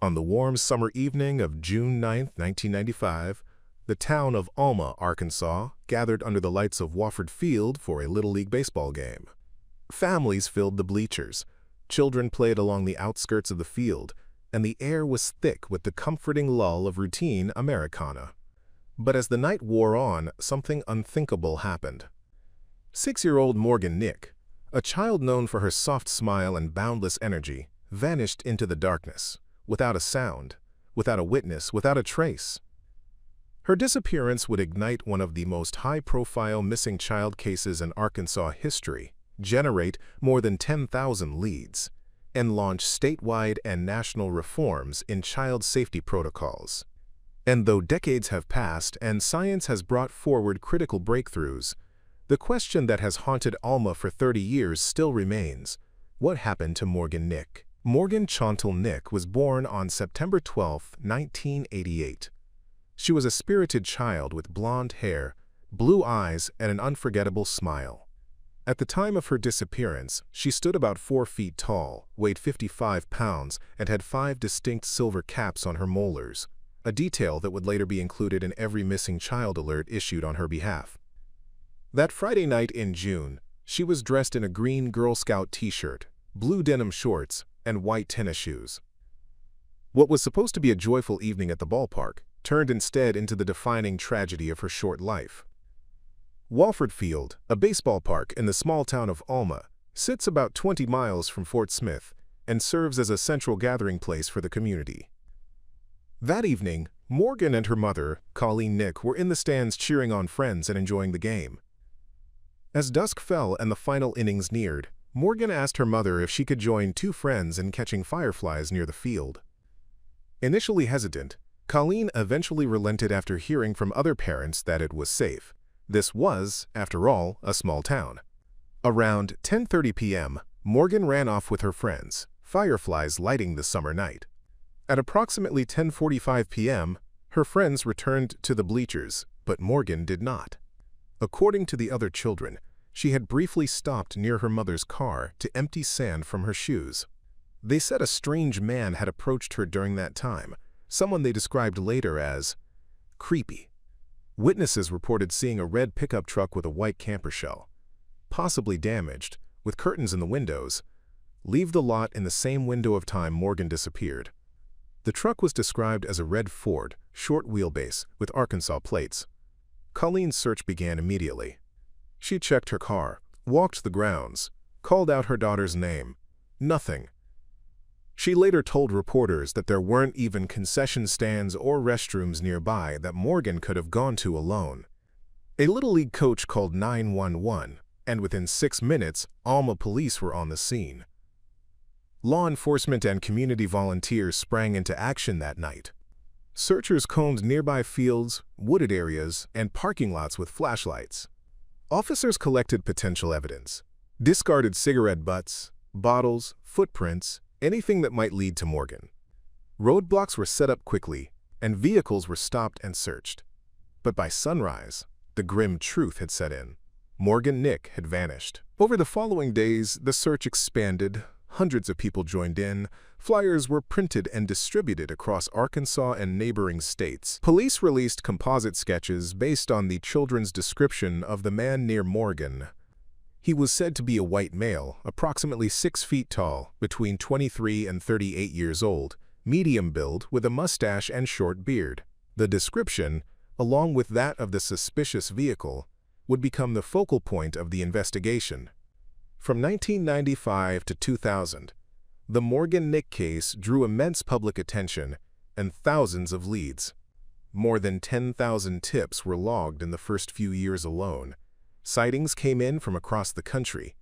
On the warm summer evening of June 9, 1995, the town of Alma, Arkansas, gathered under the lights of Wofford Field for a Little League baseball game. Families filled the bleachers, children played along the outskirts of the field, and the air was thick with the comforting lull of routine Americana. But as the night wore on, something unthinkable happened. 6-year-old Morgan Nick, a child known for her soft smile and boundless energy, vanished into the darkness, without a sound, without a witness, without a trace. Her disappearance would ignite one of the most high-profile missing child cases in Arkansas history, generate more than 10,000 leads, and launch statewide and national reforms in child safety protocols. And though decades have passed and science has brought forward critical breakthroughs, the question that has haunted Alma for 30 years still remains: what happened to Morgan Nick? Morgan Chantal Nick was born on September 12, 1988. She was a spirited child with blonde hair, blue eyes, and an unforgettable smile. At the time of her disappearance, she stood about 4 feet tall, weighed 55 pounds, and had 5 distinct silver caps on her molars, a detail that would later be included in every missing child alert issued on her behalf. That Friday night in June, she was dressed in a green Girl Scout t-shirt, blue denim shorts, and white tennis shoes. What was supposed to be a joyful evening at the ballpark turned instead into the defining tragedy of her short life. Wofford Field, a baseball park in the small town of Alma, sits about 20 miles from Fort Smith and serves as a central gathering place for the community. That evening, Morgan and her mother, Colleen Nick, were in the stands cheering on friends and enjoying the game. As dusk fell and the final innings neared, Morgan asked her mother if she could join 2 friends in catching fireflies near the field. Initially hesitant, Colleen eventually relented after hearing from other parents that it was safe. This was, after all, a small town. Around 10:30 p.m., Morgan ran off with her friends, fireflies lighting the summer night. At approximately 10:45 p.m., her friends returned to the bleachers, but Morgan did not. According to the other children, she had briefly stopped near her mother's car to empty sand from her shoes. They said a strange man had approached her during that time, someone they described later as creepy. Witnesses reported seeing a red pickup truck with a white camper shell, possibly damaged, with curtains in the windows, leave the lot in the same window of time Morgan disappeared. The truck was described as a red Ford, short wheelbase, with Arkansas plates. Colleen's search began immediately. She checked her car, walked the grounds, called out her daughter's name. Nothing. She later told reporters that there weren't even concession stands or restrooms nearby that Morgan could have gone to alone. A Little League coach called 911, and within 6 minutes, Alma police were on the scene. Law enforcement and community volunteers sprang into action that night. Searchers combed nearby fields, wooded areas, and parking lots with flashlights. Officers collected potential evidence, discarded cigarette butts, bottles, footprints, anything that might lead to Morgan. Roadblocks were set up quickly, and vehicles were stopped and searched. But by sunrise, the grim truth had set in. Morgan Nick had vanished. Over the following days, the search expanded. Hundreds of people joined in. Flyers were printed and distributed across Arkansas and neighboring states. Police released composite sketches based on the children's description of the man near Morgan. He was said to be a white male, approximately 6 feet tall, between 23 and 38 years old, medium build, with a mustache and short beard. The description, along with that of the suspicious vehicle, would become the focal point of the investigation. From 1995 to 2000, the Morgan Nick case drew immense public attention and thousands of leads. More than 10,000 tips were logged in the first few years alone. Sightings came in from across the country.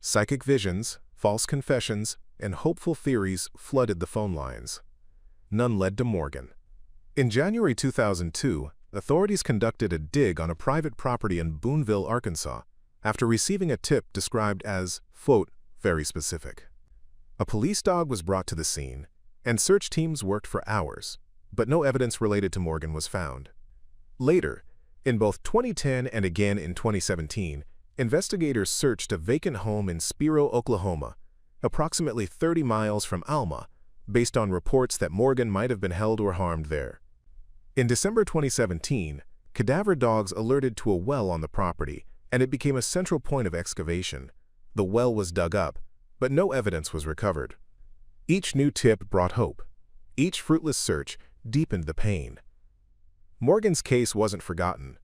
Psychic visions, false confessions, and hopeful theories flooded the phone lines. None led to Morgan. In January 2002, authorities conducted a dig on a private property in Boonville, Arkansas, after receiving a tip described as, quote, very specific. A police dog was brought to the scene, and search teams worked for hours, but no evidence related to Morgan was found. Later, in both 2010 and again in 2017, investigators searched a vacant home in Spiro, Oklahoma, approximately 30 miles from Alma, based on reports that Morgan might have been held or harmed there. In December 2017, cadaver dogs alerted to a well on the property, and it became a central point of excavation. The well was dug up, but no evidence was recovered. Each new tip brought hope. Each fruitless search deepened the pain. Morgan's case wasn't forgotten.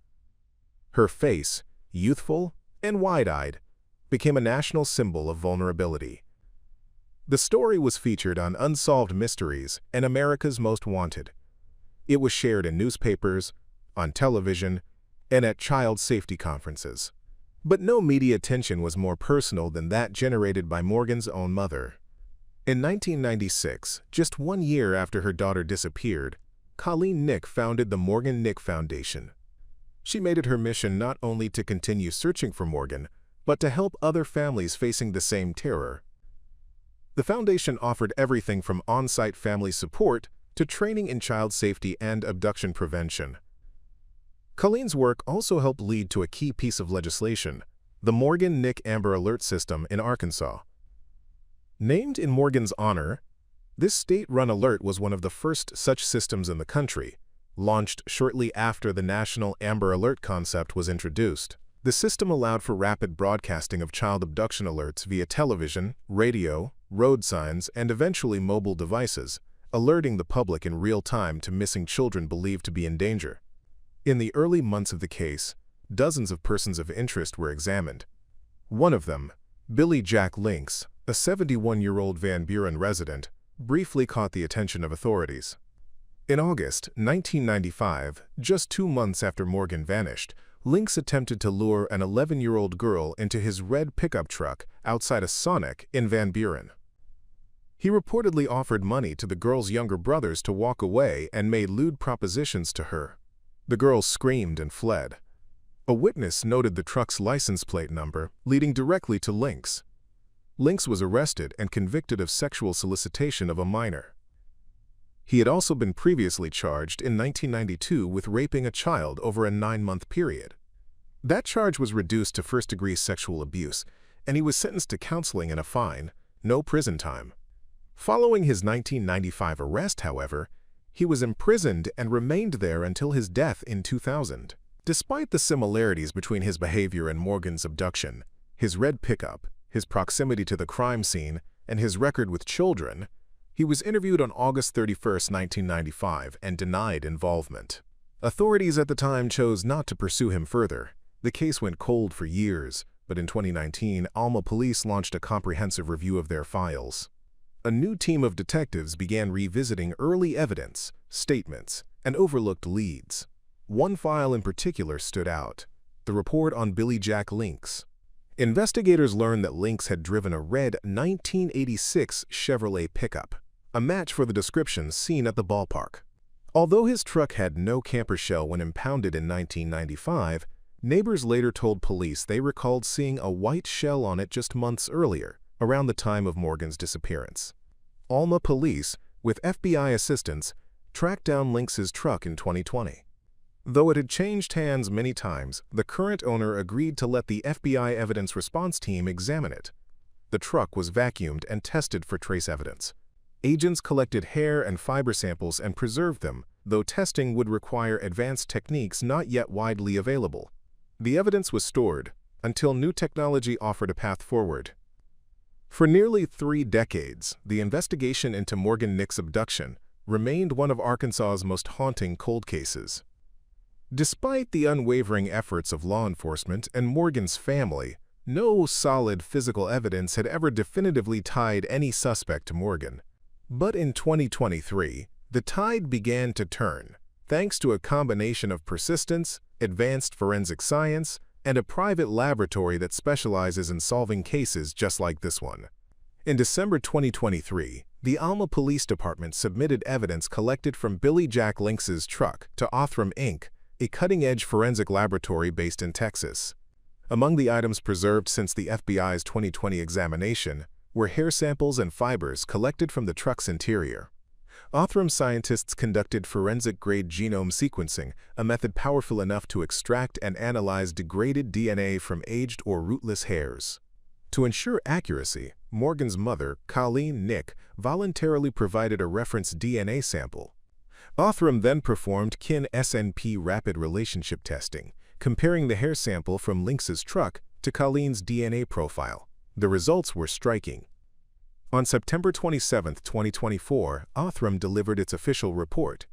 Her face, youthful and wide-eyed, became a national symbol of vulnerability. The story was featured on Unsolved Mysteries and America's Most Wanted. It was shared in newspapers, on television, and at child safety conferences. But no media attention was more personal than that generated by Morgan's own mother. In 1996, just 1 year after her daughter disappeared, Colleen Nick founded the Morgan Nick Foundation. She made it her mission not only to continue searching for Morgan, but to help other families facing the same terror. The foundation offered everything from on-site family support to training in child safety and abduction prevention. Colleen's work also helped lead to a key piece of legislation, the Morgan Nick Amber Alert System in Arkansas. Named in Morgan's honor, this state-run alert was one of the first such systems in the country, launched shortly after the national Amber Alert concept was introduced. The system allowed for rapid broadcasting of child abduction alerts via television, radio, road signs, and eventually mobile devices, alerting the public in real time to missing children believed to be in danger. In the early months of the case, dozens of persons of interest were examined. One of them, Billy Jack Lincks, a 71-year-old Van Buren resident, briefly caught the attention of authorities. In August 1995, just 2 months after Morgan vanished, Lincks attempted to lure an 11-year-old girl into his red pickup truck outside a Sonic in Van Buren. He reportedly offered money to the girl's younger brothers to walk away and made lewd propositions to her. The girl screamed and fled. A witness noted the truck's license plate number, leading directly to Lincks. Lincks was arrested and convicted of sexual solicitation of a minor. He had also been previously charged in 1992 with raping a child over a 9-month period. That charge was reduced to first-degree sexual abuse, and he was sentenced to counseling and a fine, no prison time. Following his 1995 arrest, however, he was imprisoned and remained there until his death in 2000. Despite the similarities between his behavior and Morgan's abduction, his red pickup, his proximity to the crime scene, and his record with children, he was interviewed on August 31, 1995, and denied involvement. Authorities at the time chose not to pursue him further. The case went cold for years, but in 2019, Alma Police launched a comprehensive review of their files. A new team of detectives began revisiting early evidence, statements, and overlooked leads. One file in particular stood out, the report on Billy Jack Lincks. Investigators learned that Lincks had driven a red 1986 Chevrolet pickup, a match for the description seen at the ballpark. Although his truck had no camper shell when impounded in 1995, neighbors later told police they recalled seeing a white shell on it just months earlier, around the time of Morgan's disappearance. Alma Police, with FBI assistance, tracked down Links's truck in 2020. Though it had changed hands many times, the current owner agreed to let the FBI Evidence Response Team examine it. The truck was vacuumed and tested for trace evidence. Agents collected hair and fiber samples and preserved them, though testing would require advanced techniques not yet widely available. The evidence was stored until new technology offered a path forward. For nearly 3 decades, the investigation into Morgan Nick's abduction remained one of Arkansas's most haunting cold cases. Despite the unwavering efforts of law enforcement and Morgan's family, no solid physical evidence had ever definitively tied any suspect to Morgan. But in 2023, the tide began to turn, thanks to a combination of persistence, advanced forensic science, and a private laboratory that specializes in solving cases just like this one. In December 2023, the Alma Police Department submitted evidence collected from Billy Jack Links's truck to Othram Inc., a cutting-edge forensic laboratory based in Texas. Among the items preserved since the FBI's 2020 examination were hair samples and fibers collected from the truck's interior. Othram scientists conducted forensic-grade genome sequencing, a method powerful enough to extract and analyze degraded DNA from aged or rootless hairs. To ensure accuracy, Morgan's mother, Colleen Nick, voluntarily provided a reference DNA sample. Othram then performed kin-SNP rapid relationship testing, comparing the hair sample from Lincks' truck to Colleen's DNA profile. The results were striking. On September 27, 2024, Othram delivered its official report.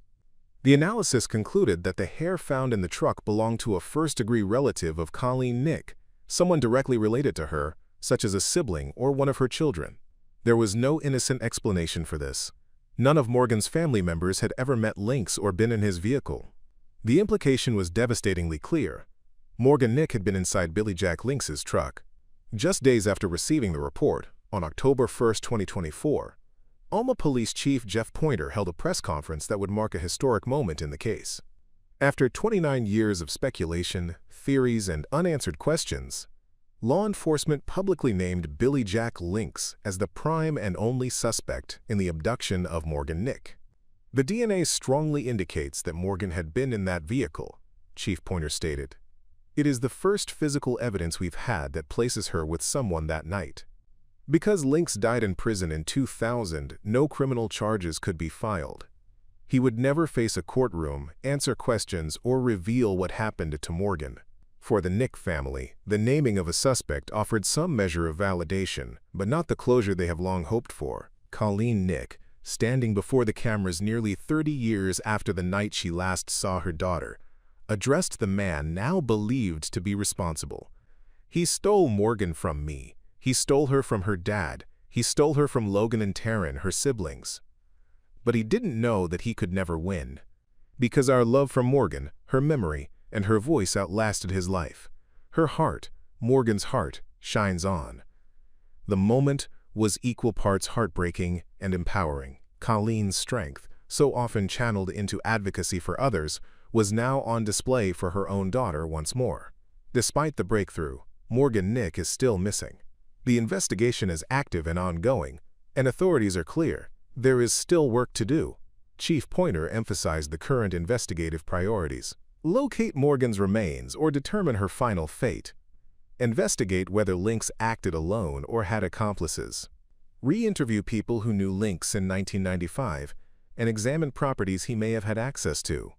The analysis concluded that the hair found in the truck belonged to a first-degree relative of Colleen Nick, someone directly related to her, such as a sibling or one of her children. There was no innocent explanation for this. None of Morgan's family members had ever met Lincks or been in his vehicle. The implication was devastatingly clear. Morgan Nick had been inside Billy Jack Lincks' truck. Just days after receiving the report, on October 1, 2024, Alma Police Chief Jeff Pointer held a press conference that would mark a historic moment in the case. After 29 years of speculation, theories, and unanswered questions, law enforcement publicly named Billy Jack Lincks as the prime and only suspect in the abduction of Morgan Nick. The DNA strongly indicates that Morgan had been in that vehicle, Chief Pointer stated. It is the first physical evidence we've had that places her with someone that night. Because Lincks died in prison in 2000, no criminal charges could be filed. He would never face a courtroom, answer questions, or reveal what happened to Morgan. For the Nick family, the naming of a suspect offered some measure of validation, but not the closure they have long hoped for. Colleen Nick, standing before the cameras nearly 30 years after the night she last saw her daughter, addressed the man now believed to be responsible. "He stole Morgan from me. He stole her from her dad. He stole her from Logan and Taryn, her siblings. But he didn't know that he could never win. Because our love for Morgan, her memory, and her voice outlasted his life. Her heart, Morgan's heart, shines on." The moment was equal parts heartbreaking and empowering. Colleen's strength, so often channeled into advocacy for others, was now on display for her own daughter once more. Despite the breakthrough, Morgan Nick is still missing. The investigation is active and ongoing, and authorities are clear. There is still work to do. Chief Pointer emphasized the current investigative priorities. Locate Morgan's remains or determine her final fate. Investigate whether Lincks acted alone or had accomplices. Re-interview people who knew Lincks in 1995 and examine properties he may have had access to.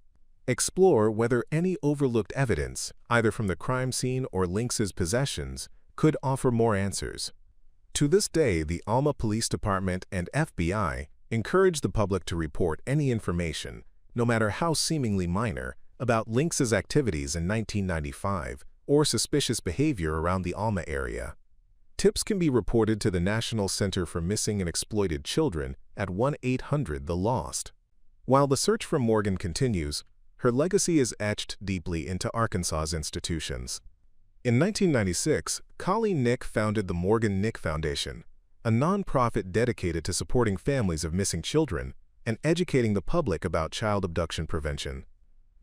Explore whether any overlooked evidence, either from the crime scene or Lincks' possessions, could offer more answers. To this day, the Alma Police Department and FBI encourage the public to report any information, no matter how seemingly minor, about Lincks' activities in 1995 or suspicious behavior around the Alma area. Tips can be reported to the National Center for Missing and Exploited Children at 1-800-THE-LOST. While the search for Morgan continues, her legacy is etched deeply into Arkansas's institutions. In 1996, Colleen Nick founded the Morgan Nick Foundation, a nonprofit dedicated to supporting families of missing children and educating the public about child abduction prevention.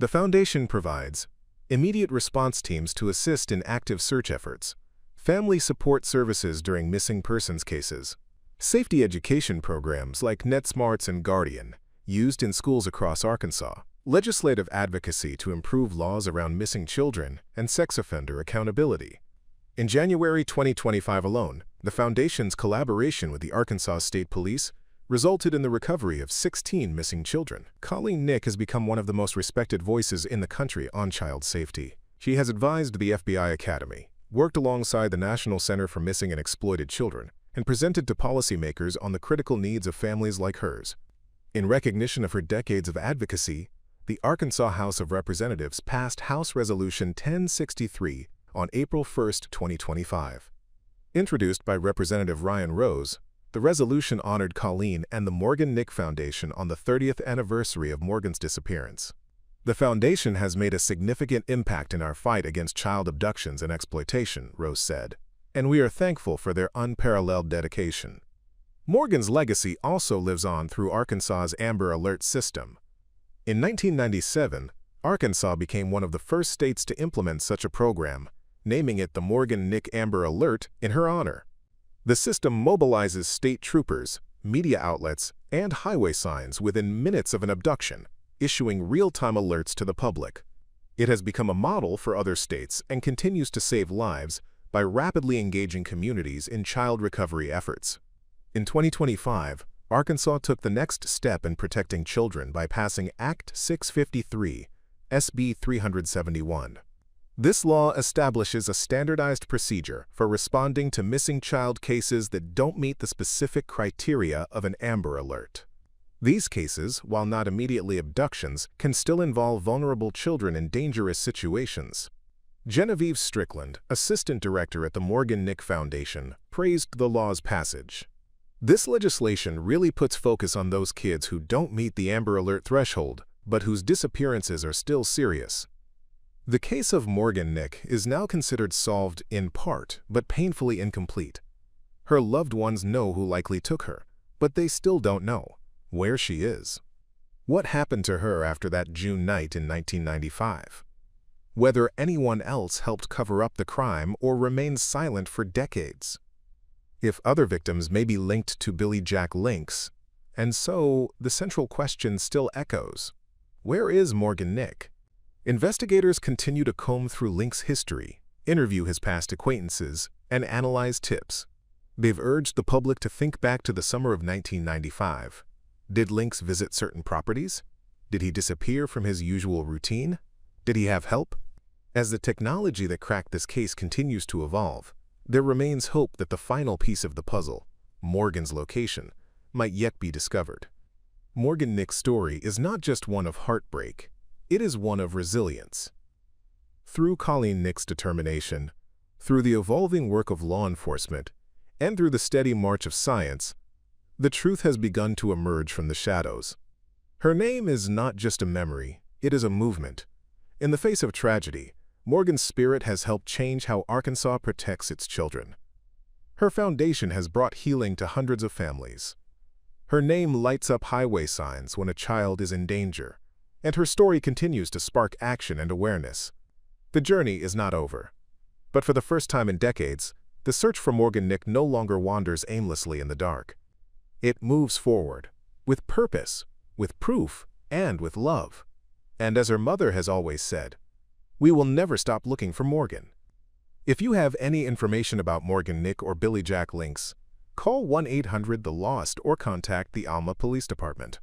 The foundation provides immediate response teams to assist in active search efforts, family support services during missing persons cases, safety education programs like NetSmarts and Guardian, used in schools across Arkansas, legislative advocacy to improve laws around missing children, and sex offender accountability. In January 2025 alone, the Foundation's collaboration with the Arkansas State Police resulted in the recovery of 16 missing children. Colleen Nick has become one of the most respected voices in the country on child safety. She has advised the FBI Academy, worked alongside the National Center for Missing and Exploited Children, and presented to policymakers on the critical needs of families like hers. In recognition of her decades of advocacy, the Arkansas House of Representatives passed House Resolution 1063 on April 1, 2025. Introduced by Representative Ryan Rose, the resolution honored Colleen and the Morgan Nick Foundation on the 30th anniversary of Morgan's disappearance. "The Foundation has made a significant impact in our fight against child abductions and exploitation," Rose said, "and we are thankful for their unparalleled dedication." Morgan's legacy also lives on through Arkansas's Amber Alert system. In 1997, Arkansas became one of the first states to implement such a program, naming it the Morgan Nick Amber Alert in her honor. The system mobilizes state troopers, media outlets, and highway signs within minutes of an abduction, issuing real-time alerts to the public. It has become a model for other states and continues to save lives by rapidly engaging communities in child recovery efforts. In 2025, Arkansas took the next step in protecting children by passing Act 653, SB 371. This law establishes a standardized procedure for responding to missing child cases that don't meet the specific criteria of an Amber Alert. These cases, while not immediately abductions, can still involve vulnerable children in dangerous situations. Genevieve Strickland, assistant director at the Morgan Nick Foundation, praised the law's passage. This legislation really puts focus on those kids who don't meet the Amber Alert threshold, but whose disappearances are still serious. The case of Morgan Nick is now considered solved in part, but painfully incomplete. Her loved ones know who likely took her, but they still don't know where she is. What happened to her after that June night in 1995? Whether anyone else helped cover up the crime or remained silent for decades. If other victims may be linked to Billy Jack Lincks, and so the central question still echoes: where is Morgan Nick? Investigators continue to comb through Lincks' history, interview his past acquaintances, and analyze tips. They've urged the public to think back to the summer of 1995. Did Lincks visit certain properties? Did he disappear from his usual routine? Did he have help? As the technology that cracked this case continues to evolve, there remains hope that the final piece of the puzzle, Morgan's location, might yet be discovered. Morgan Nick's story is not just one of heartbreak, it is one of resilience. Through Colleen Nick's determination, through the evolving work of law enforcement, and through the steady march of science, the truth has begun to emerge from the shadows. Her name is not just a memory, it is a movement. In the face of tragedy, Morgan's spirit has helped change how Arkansas protects its children. Her foundation has brought healing to hundreds of families. Her name lights up highway signs when a child is in danger, and her story continues to spark action and awareness. The journey is not over. But for the first time in decades, the search for Morgan Nick no longer wanders aimlessly in the dark. It moves forward, with purpose, with proof, and with love. And as her mother has always said, we will never stop looking for Morgan. If you have any information about Morgan Nick or Billy Jack Lincks, call 1-800-THE-LOST or contact the Alma Police Department.